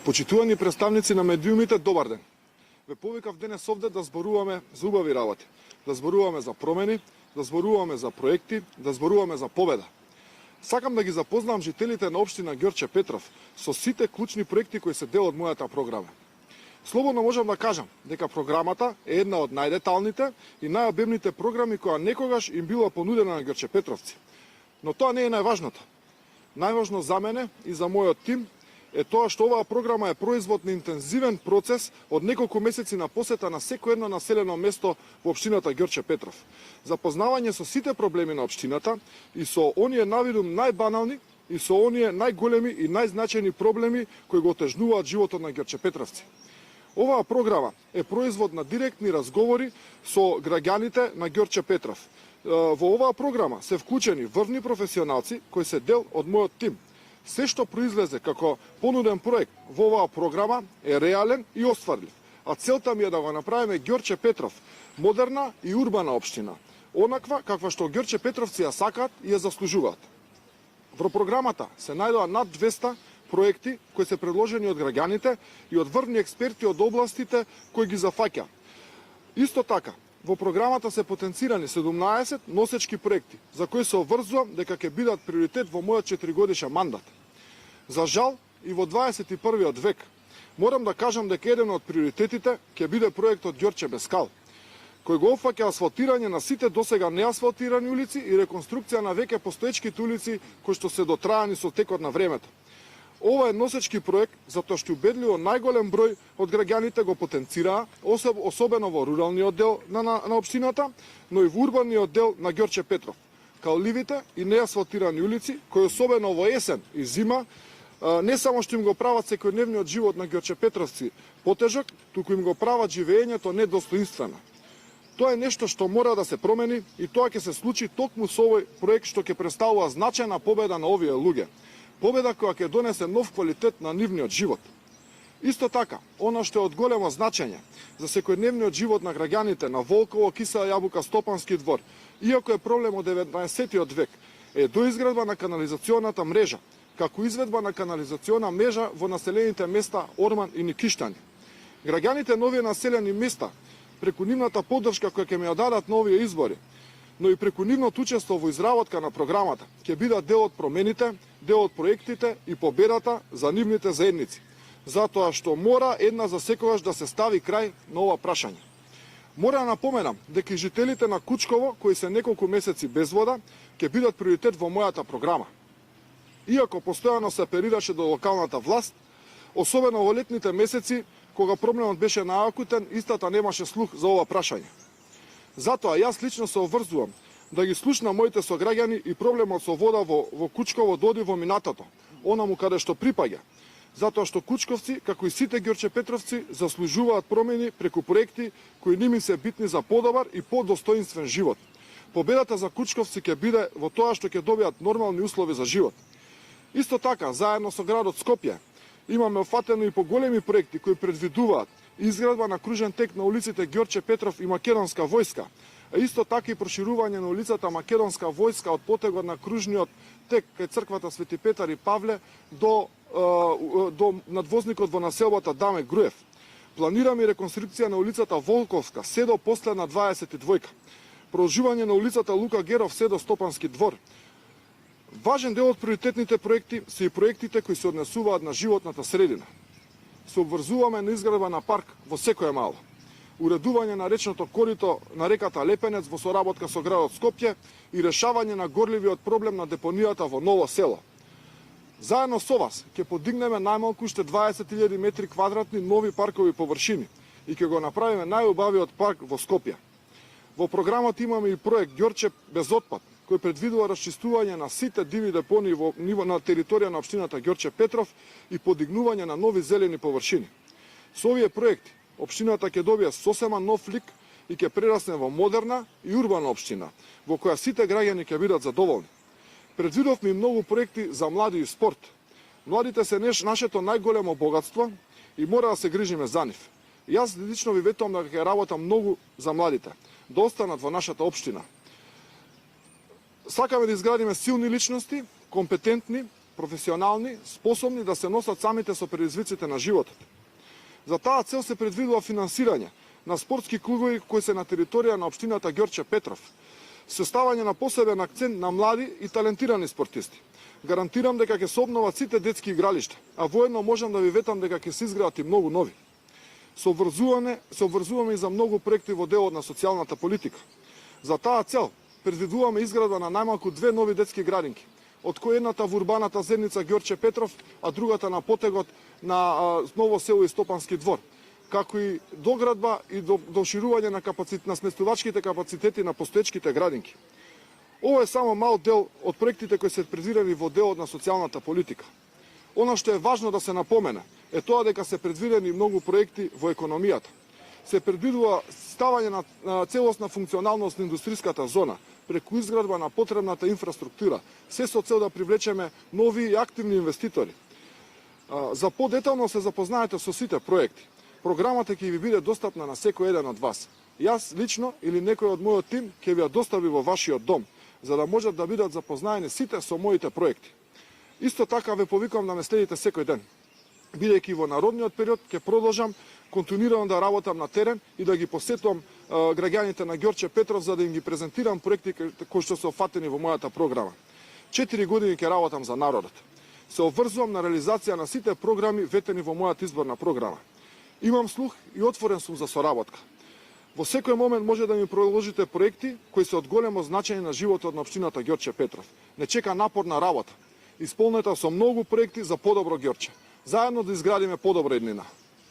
Почитувани представници на медиумите, добар ден. Ве повикав денес овде да зборуваме за убави работи, да зборуваме за промени, да зборуваме за проекти, да зборуваме за победа. Сакам да ги запознам жителите на општина Ѓорче Петров со сите клучни проекти кои се дел од мојата програма. Слободно можам да кажам дека програмата е една од најдеталните и најобемните програми која некогаш им била понудена на Ѓорче Петровци. Но тоа не е најважното. Најважно за мене и за мојот тим е тоа што оваа програма е производ на интензивен процес од неколку месеци на посета на секој едно населено место во општината Ѓорче Петров. Запознавање со сите проблеми на општината и со оние навидум најбанални и со оние најголеми и најзначајни проблеми кои го отежнуваат животот на Ѓорче Петровци. Оваа програма е производ на директни разговори со граѓаните на Ѓорче Петров. Во оваа програма се вклучени врвни професионалци кои се дел од мојот тим. Се што произлезе како понуден проект во оваа програма е реален и остварлив, а целта ми е да го направиме Ѓорче Петров модерна и урбана општина, онаква каква што Ѓорче Петровци ја сакаат и ја заслужуваат. Во програмата се најдоа над 200 проекти кои се предложени од граѓаните и од врвни експерти од областите кои ги зафаќа. Исто така, во програмата се потенцирани 17 носечки проекти, за кои се обврзувам дека ќе бидат приоритет во мојот 4-годишен мандат. За жал, и во 21. век, морам да кажам дека еден од приоритетите ќе биде проектот Ѓорче без кал, кој го опфаќа асфалтирање на сите досега неасфалтирани улици и реконструкција на веќе постоечките улици кои што се дотрајани со текот на времето. Ова е носечки проект затоа што убедливо најголем број од граѓаните го потенцираа, особено во руралниот дел на општината, но и во урбаниот дел на Ѓорче Петров. Калливите и неасфалтирани улици, кои особено во есен и зима, не само што им го прават секојдневниот живот на Ѓорче Петровци потежок, туку им го прават живеењето недостоинствено. Тоа е нешто што мора да се промени и тоа ќе се случи токму со овој проект што ќе представува значајна победа на овие луѓе. Победа која ќе донесе нов квалитет на нивниот живот. Исто така, она што е од големо значење за секојдневниот живот на граѓаните на Волково, Кисела Јабука, Стопански двор, иако е проблем од 19. век, е доизградба на канализационата мрежа, како изведба на канализациона мрежа во населените места Орман и Никиштани. Граѓаните на овие населени места, преку нивната поддршка која ќе ми ја дадат на овие избори, но и преку нивното учество во изработка на програмата, ќе бидат дел од промените, дел од проектите и победата за нивните заедници. Затоа што мора една за секогаш да се стави крај на ова прашање. Мора да напоменам дека и жителите на Кучково, кои се неколку месеци без вода, ќе бидат приоритет во мојата програма. Иако постојано се аперираше до локалната власт, особено во летните месеци, кога проблемот беше наакутен, истата немаше слух за ова прашање. Затоа јас лично се обврзувам да ги слушнам моите сограѓани и проблемот со вода во Кучково доди во минатото, онаму каде што припаѓа. Затоа што кучковци, како и сите Ѓорче Петровци, заслужуваат промени преку проекти кои ними се битни за подобар и подостоинствен живот. Победата за кучковци ќе биде во тоа што ќе добијат нормални услови за живот. Исто така, заедно со градот Скопје, имаме офатено и поголеми проекти кои предвидуваат изградба на кружен тек на улиците Ѓорче Петров и Македонска војска, а исто така и проширување на улицата Македонска војска од потегот на кружниот тек кај црквата Свети Петар и Павле до надвозникот во населбата Даме Груев. Планираме реконструкција на улицата Волковска се до последна 22. Продолжување на улицата Лука Геров се до Стопански двор. Важен дел од приоритетните проекти се и проектите кои се однесуваат на животната средина. Се обврзуваме на изградба на парк во секоја мало. Уредување на речното корито на реката Лепенец во соработка со градот Скопје и решавање на горливиот проблем на депонијата во Ново село. Заедно со вас ќе подигнеме најмалку уште 20.000 метри квадратни нови паркови површини и ќе го направиме најубавиот парк во Скопје. Во програмата имаме и проект Ѓорче без отпад, кој предвидува расчистување на сите диви депонии во ниво на територија на општината Ѓорче Петров и подигнување на нови зелени површини. Со овие проекти општината ќе добие сосема нов лик и ќе прерасне во модерна и урбана општина, во која сите граѓани ќе бидат задоволни. Предвидовме и многу проекти за млади и спорт. Младите се нашето најголемо богатство и мора да се грижиме за нив. Јас лично ви ветувам дека ќе работам многу за младите, да останат во нашата општина. Сакаме да изградиме силни личности, компетентни, професионални, способни да се носат самите со предизвиците на животот. За таа цел се предвидува финансирање на спортски клубови кои се на територија на општината Ѓорче Петров, составање на посебен акцент на млади и талентирани спортисти. Гарантирам дека ќе се обноват сите детски игралишта, а воедно можам да ви ветам дека ќе се изградат и многу нови. Се обврзуваме и за многу проекти во делот на социјалната политика. За таа цел предвидуваме изградба на најмалку 2 нови детски градинки, од кои едната во урбаната заедница Ѓорче Петров, а другата на потегот на Ново село и Стопански двор, како и доградба и доширување на сместувачките капацитети на постоечките градинки. Ова е само мал дел од проектите кои се предвидени во делот на социјалната политика. Она што е важно да се напомене е тоа дека се предвидени многу проекти во економијата. Се предвидува ставање на целосна функционалност на индустријската зона преку изградба на потребната инфраструктура, се со цел да привлечеме нови и активни инвеститори. За подетално се запознаете со сите проекти. Програмата ќе ви биде достапна на секој еден од вас. Јас лично или некој од мојот тим ќе ви ја достави во вашиот дом, за да можат да бидат запознаени сите со моите проекти. Исто така ве повикувам да ме следите секој ден. Бидејќи во народниот период ќе продолжам континуирано да работам на терен и да ги посетувам граѓаните на Ѓорче Петров за да им ги презентирам проекти кои што се офатени во мојата програма. 4 години ќе работам за народот. Се обврзувам на реализација на сите програми ветени во мојата изборна програма. Имам слух и отворен сум за соработка. Во секој момент може да ми предложите проекти кои се од големо значење на животот на општината Ѓорче Петров. Не чека напорна работа. Исполнета со многу проекти за подобро Ѓорче. Заедно да изградиме подобра иднина.